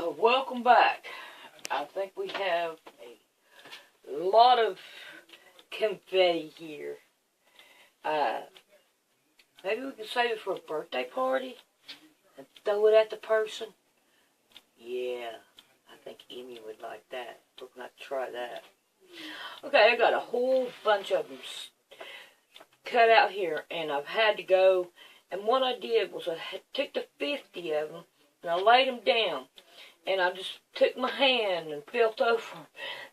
Welcome back. I think we have a lot of confetti here. Maybe we can save it for a birthday party and throw it at the person. Yeah, I think Emmy would like that. We're going to try that. Okay, I got a whole bunch of them cut out here, and I've had to go. And what I did was I took the 50 of them, and I laid them down. And I just took my hand and felt over them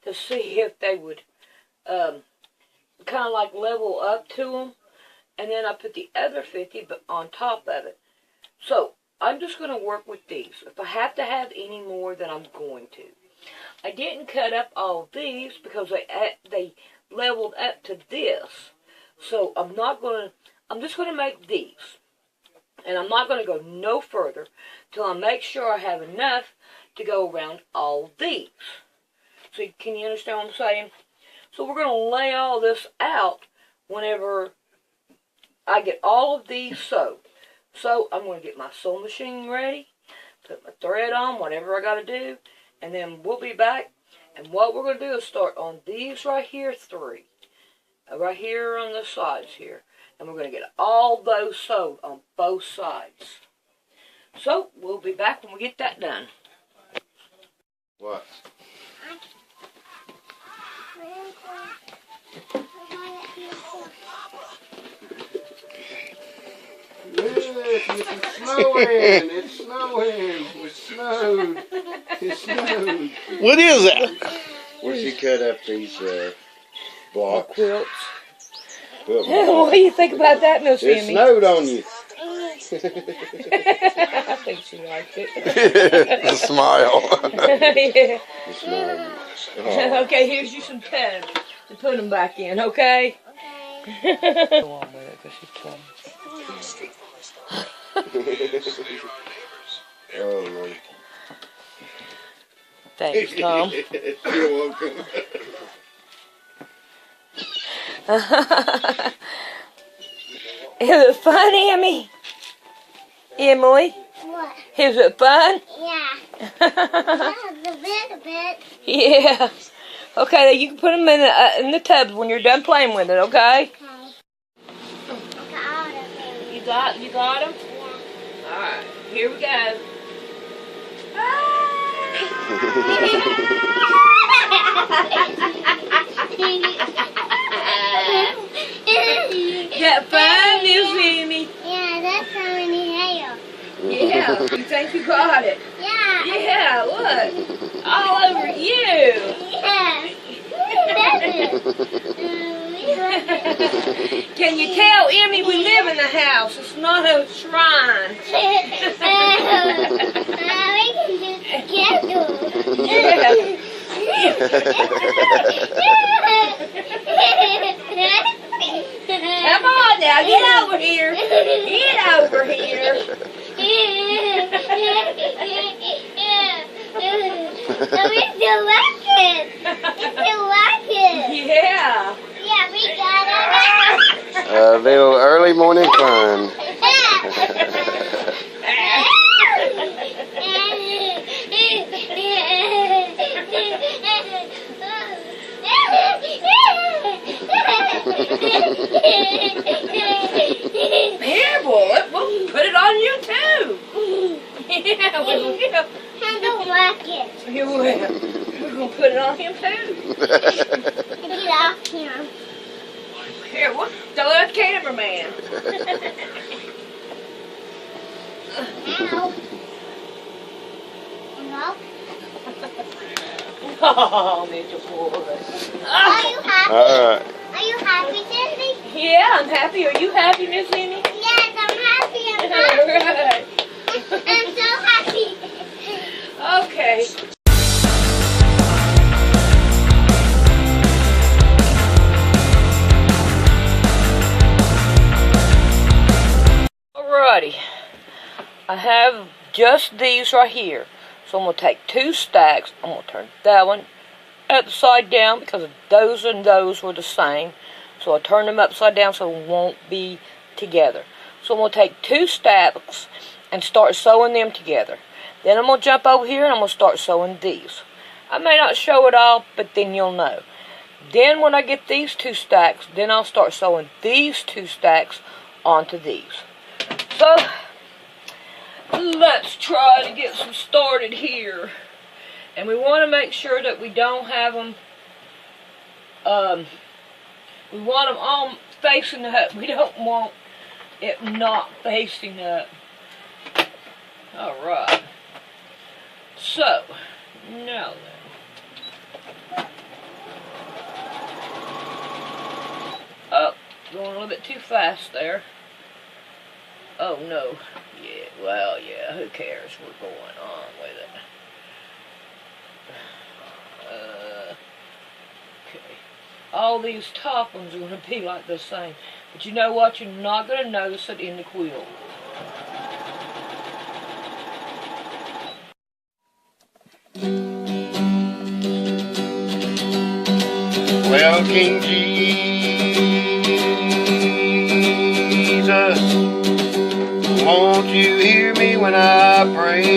to see if they would kind of like level up to them. And then I put the other 50 but on top of it. So I'm just going to work with these. If I have to have any more, then I'm going to. I didn't cut up all of these because they leveled up to this. So I'm just going to make these. And I'm not going to go no further till I make sure I have enough to go around all these. So can you understand what I'm saying? So we're going to lay all this out whenever I get all of these sewed. So I'm going to get my sewing machine ready, put my thread on, whatever I got to do, and then we'll be back. And what we're going to do is start on these right here, 3. Right here on the sides here. And we're going to get all those sewed on both sides. So, we'll be back when we get that done. What? Look, it's snowing! It's snowing! It's snowed! It's snowed! What is that? Where she cut up these blocks. Quilts. Quilt What blocks. do you think about that, Miss It Emmy? snowed on you. I think she liked it. The smile. Yeah. It snowed. Oh. Okay, here's you some tubs to put them back in, okay? Okay. Go on with it, because she's playing. Oh, Lord. Thanks, Tom. You're welcome. Is it fun, Emmy? Emily? What? Is it fun? Yeah. A bit. Yeah. Okay, you can put them in the tubs when you're done playing with it, okay? Okay. I got all of them. You got them? Yeah. Alright, here we go. Got fun, Miss Emmy? Yeah, that's how many hair. Yeah, you think you got it? Yeah. Yeah, look. All over you. Yeah. Can you tell, Emmy, we live in the house. It's not a shrine. Come on now, get over here. Get over here. We still like it. We still like it. Yeah. Yeah, we got it. A little early morning fun. Here, boy, we'll put it on you too. Yeah, we will. I don't like it. You will. We're going to put it on him too. Get off him. Here, we'll throw it at the cameraman. Ow. No. Oh, Mitchell boy. Are you happy? All right. Are you happy, Cindy? Yeah, I'm happy. Are you happy, Miss Emmy? Yes, I'm happy. I'm All happy. right. I'm so happy. Okay. Alrighty. I have just these right here. So I'm going to take 2 stacks. I'm going to turn that one upside down because those and those were the same. So I turn them upside down so it won't be together. So I'm going to take 2 stacks and start sewing them together. Then I'm going to jump over here and I'm going to start sewing these. I may not show it all, but then you'll know. Then when I get these 2 stacks, then I'll start sewing these 2 stacks onto these. So, let's try to get some started here. And we want to make sure that we don't have them, we want them all facing up. We don't want it not facing up. Alright. So, now then. Oh, going a little bit too fast there. Oh no. Yeah, well, yeah, who cares? We're going on with it. Okay. All these top ones are going to be like the same. But you know what? You're not going to notice it in the quilt. Well, King Jesus, won't you hear me when I pray?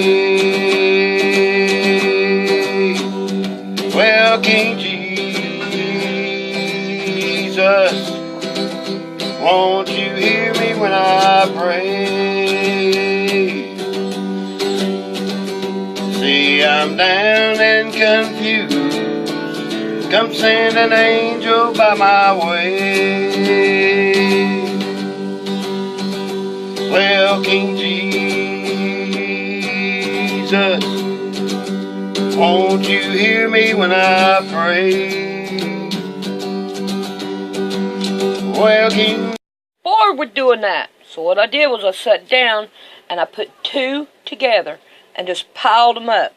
Well, King Jesus, won't you hear me when I pray? See, I'm down and confused. Come send an angel by my way. Well, King Jesus, won't you hear me when I pray? Well, King. Bored with doing that. So what I did was I sat down and I put 2 together and just piled them up.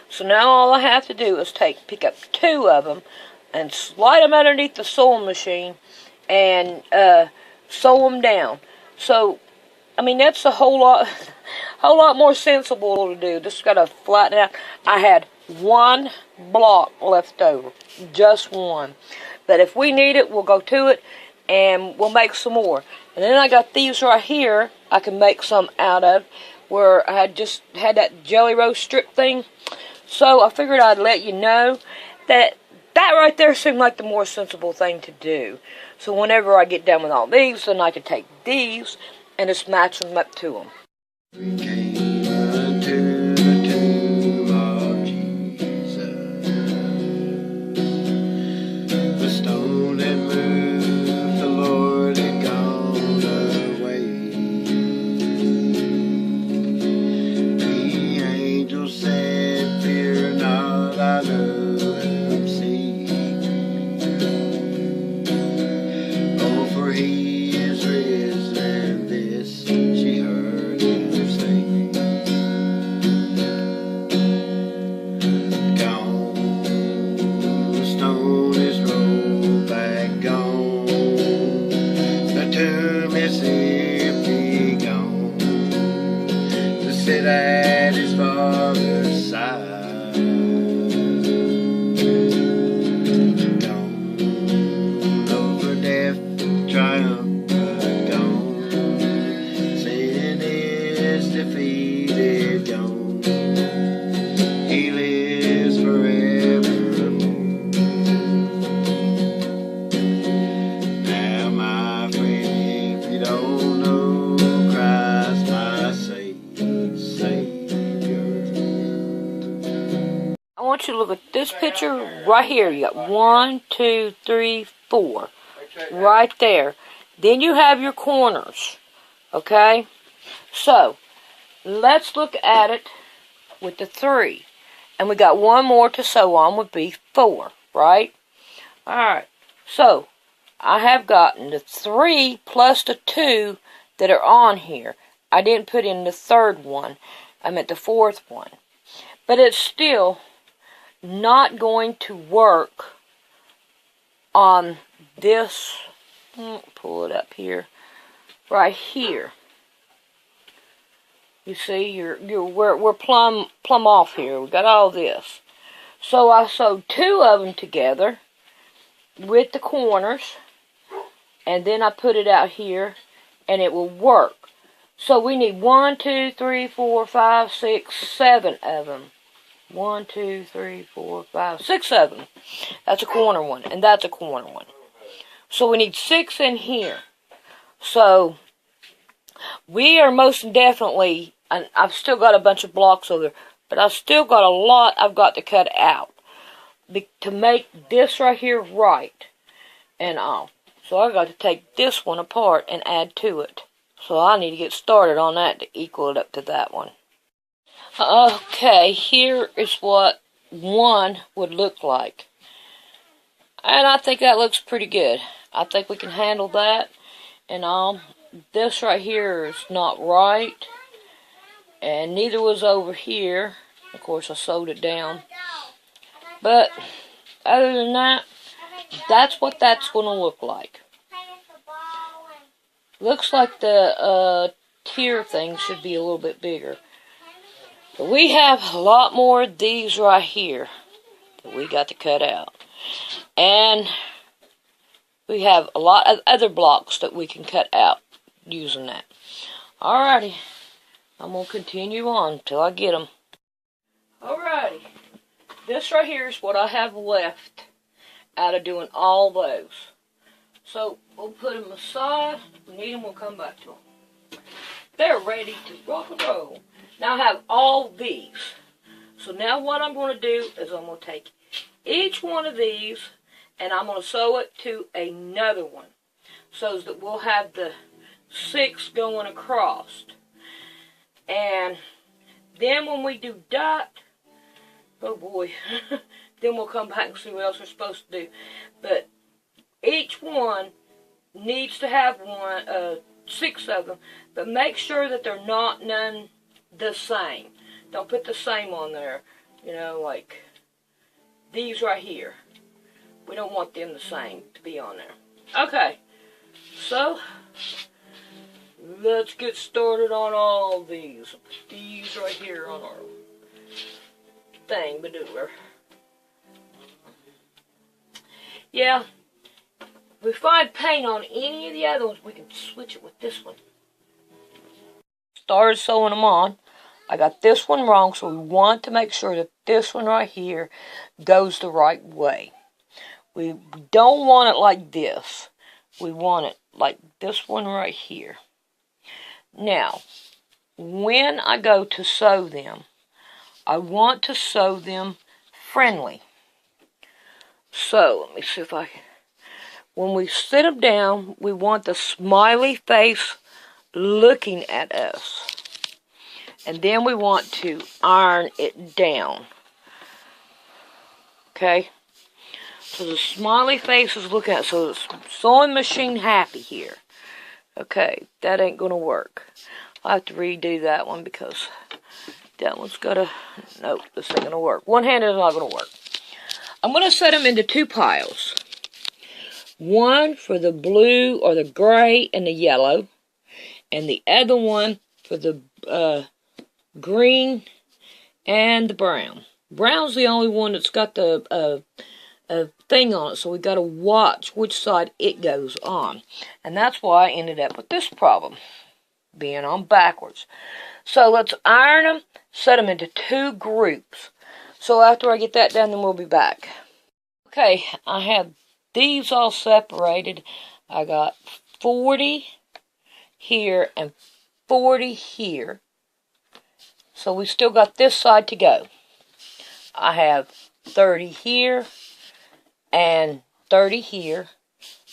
So now all I have to do is pick up 2 of them and slide them underneath the sewing machine and sew them down. So, I mean, that's a whole lot more sensible to do. Just got to flatten it out. I had 1 block left over, just 1. But if we need it, we'll go to it and we'll make some more. And then I got these right here I can make some out of, where I just had that jelly roll strip thing. So I figured I'd let you know that right there seemed like the more sensible thing to do. So whenever I get done with all these, then I can take these and just match them up to them. We came unto the tomb of Jesus. The stone had moved, the Lord had gone away. The angel said, "Fear not, I know whom seek. Oh, for he is risen." This she heard him say. Gone, the stone is rolled back, gone. The tomb is empty, gone. To sit at his Father's side. Gone, over death triumphant, gone. Sin is defeated, gone. He lives forevermore. Now, my friend, if you don't know Christ, my Savior. I want you to look at this picture right here. You got 1, 2, 3, 4. Right there. Then you have your corners. Okay? So, let's look at it with the 3. And we got 1 more to sew on, would be 4. Right? Alright. So, I have gotten the 3 plus the 2 that are on here. I didn't put in the 3rd one. I meant the 4th one. But it's still not going to work on this. Pull it up here. Right here. You see, we're plumb off here. We got all this. So I sewed 2 of them together with the corners, and then I put it out here, and it will work. So we need 1, 2, 3, 4, 5, 6, 7 of them. 1, 2, 3, 4, 5, 6 of them. That's a corner one, and that's a corner one. So we need 6 in here. So we are most definitely, and I've still got a bunch of blocks over there, but I've still got a lot I've got to cut out to make this right here right and all. So I've got to take this one apart and add to it. So I need to get started on that to equal it up to that one. Okay, here is what one would look like. And I think that looks pretty good. I think we can handle that and all. This right here is not right. And neither was over here. Of course, I sewed it down. But other than that, that's what that's going to look like. Looks like the tier thing should be a little bit bigger. But we have a lot more of these right here that we got to cut out. And we have a lot of other blocks that we can cut out using that. Alrighty. I'm going to continue on until I get them. Alrighty. This right here is what I have left out of doing all those. So we'll put them aside. If we need them, we'll come back to them. They're ready to rock and roll. Now I have all these. So now what I'm going to do is I'm going to take each one of these and I'm going to sew it to another one so that we'll have the 6 going across. And then when we do that, oh boy, then we'll come back and see what else we're supposed to do. But each one needs to have 6 of them, but make sure that they're not none the same. Don't put the same on there, you know, like these right here. We don't want them the same to be on there. Okay, so let's get started on all these. These right here on our thing, Badooler. Yeah, if we find paint on any of the other ones, we can switch it with this one. Started sewing them on. I got this one wrong, so we want to make sure that this one right here goes the right way. We don't want it like this. We want it like this one right here. Now, when I go to sew them, I want to sew them friendly. So, let me see if I can. When we sit them down, we want the smiley face looking at us. And then we want to iron it down. Okay? So the smiley face is looking at, so it's sewing machine happy here. Okay, that ain't gonna work. I'll have to redo that one because that one's gotta, nope, this ain't gonna work. One hand is not gonna work. I'm gonna set them into 2 piles. One for the blue or the gray and the yellow, and the other one for the green and the brown. Brown's the only one that's got the thing on it, so we got to watch which side it goes on. And that's why I ended up with this problem, being on backwards. So let's iron them, set them into 2 groups. So after I get that done, then we'll be back. Okay, I have these all separated. I got 40 here and 40 here. So we still got this side to go. I have 30 here and 30 here.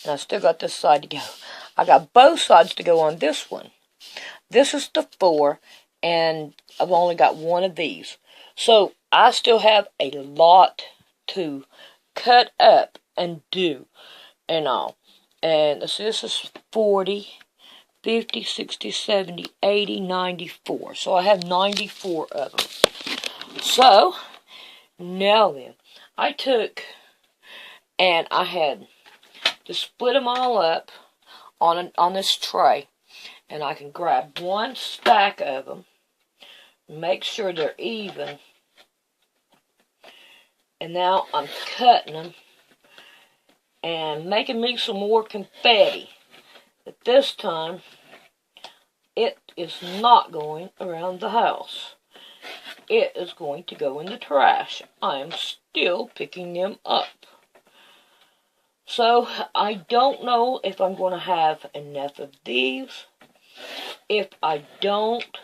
And I still got this side to go. I got both sides to go on this one. This is the 4, and I've only got 1 of these. So I still have a lot to cut up and do and all. And so this is 40, 50, 60, 70, 80, 94. So I have 94 of them. So, now then, I took and I had to split them all up on this tray. And I can grab 1 stack of them, make sure they're even. And now I'm cutting them and making me some more confetti. But this time, it is not going around the house. It is going to go in the trash. I am still picking them up. So, I don't know if I'm going to have enough of these. If I don't,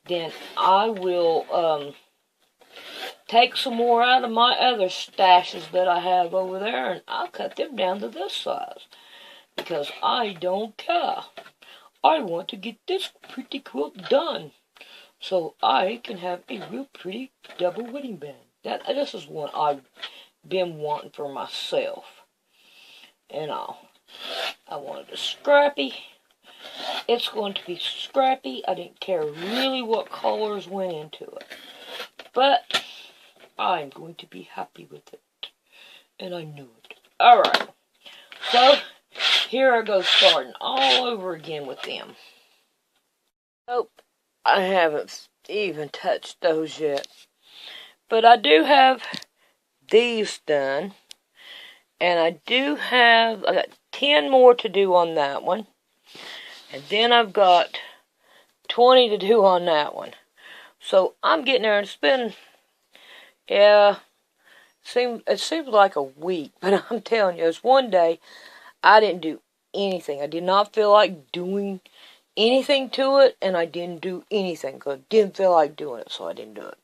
then I will take some more out of my other stashes that I have over there, and I'll cut them down to this size. Because I don't care. I want to get this pretty quilt done, so I can have a real pretty double wedding band. This is one I've been wanting for myself. And I wanted a scrappy. It's going to be scrappy. I didn't care really what colors went into it. But I'm going to be happy with it. And I knew it. Alright. So, here I go starting all over again with them. Nope. I haven't even touched those yet. But I do have these done. And I got 10 more to do on that one. And then I've got 20 to do on that one. So I'm getting there, and it's been, it seems like a week. But I'm telling you, it's one day I didn't do anything. I did not feel like doing anything to it, and I didn't do anything because I didn't feel like doing it, so I didn't do it.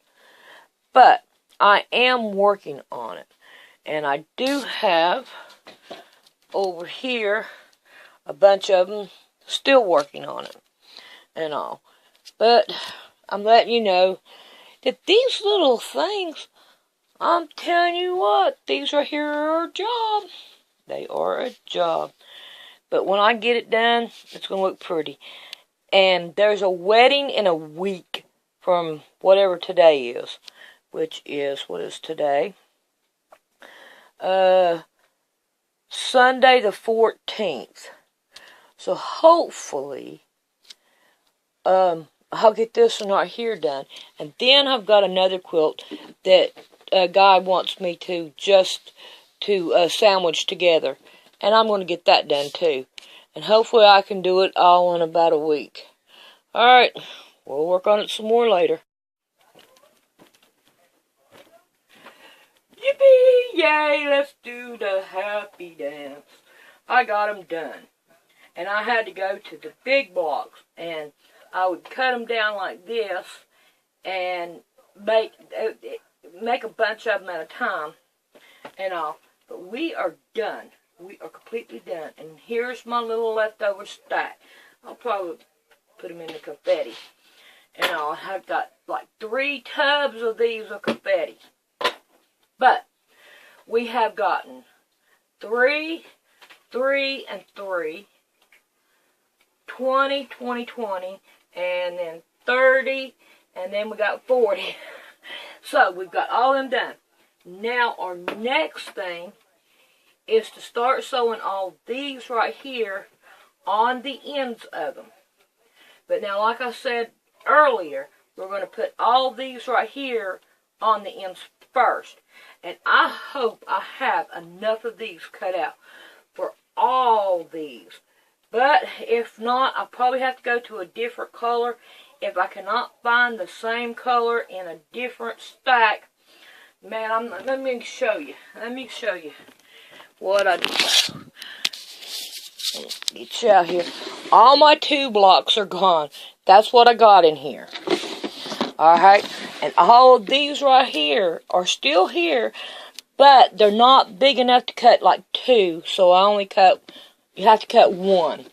But I am working on it. And I do have, over here, a bunch of them still working on it and all. But I'm letting you know that these little things, I'm telling you what, these right here are a job. They are a job. But when I get it done, it's going to look pretty. And there's a wedding in a week from whatever today is. Which is, what is today? Sunday the 14th. So hopefully, I'll get this one right here done. And then I've got another quilt that a guy wants me to sandwich together. And I'm going to get that done too. And hopefully I can do it all in about a week. Alright, we'll work on it some more later. Yippee! Yay! Let's do the happy dance. I got them done. And I had to go to the big blocks. And I would cut them down like this. And make a bunch of them at a time. And all. But we are done. We are completely done. And here's my little leftover stack. I'll probably put them in the confetti. And I've got like 3 tubs of these of confetti. But we have gotten 3, 3, and 3, 20, 20, 20, and then 30, and then we got 40. So we've got all them done. Now our next thing is to start sewing all these right here on the ends of them. But now, like I said earlier, we're going to put all these right here on the ends first. And I hope I have enough of these cut out for all these. But if not, I'll probably have to go to a different color. If I cannot find the same color in a different stack, man, let me show you. Let me show you what I do. Get you out here. All my 2 blocks are gone. That's what I got in here. Alright, and all of these right here are still here, but they're not big enough to cut like 2, so I only you have to cut 1.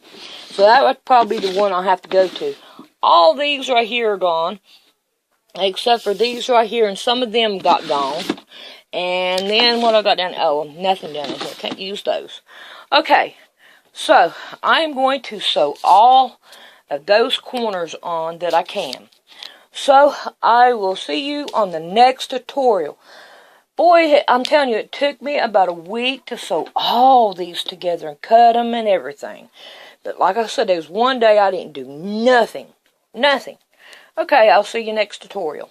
So that would probably be the one I'll have to go to. All these right here are gone, except for these right here, and some of them got gone. And then what I got down, nothing down in here, can't use those. Okay, so I'm going to sew all of those corners on that I can. So, I will see you on the next tutorial. Boy, I'm telling you, it took me about a week to sew all these together and cut them and everything. But like I said, there was one day I didn't do nothing. Nothing. Okay, I'll see you next tutorial.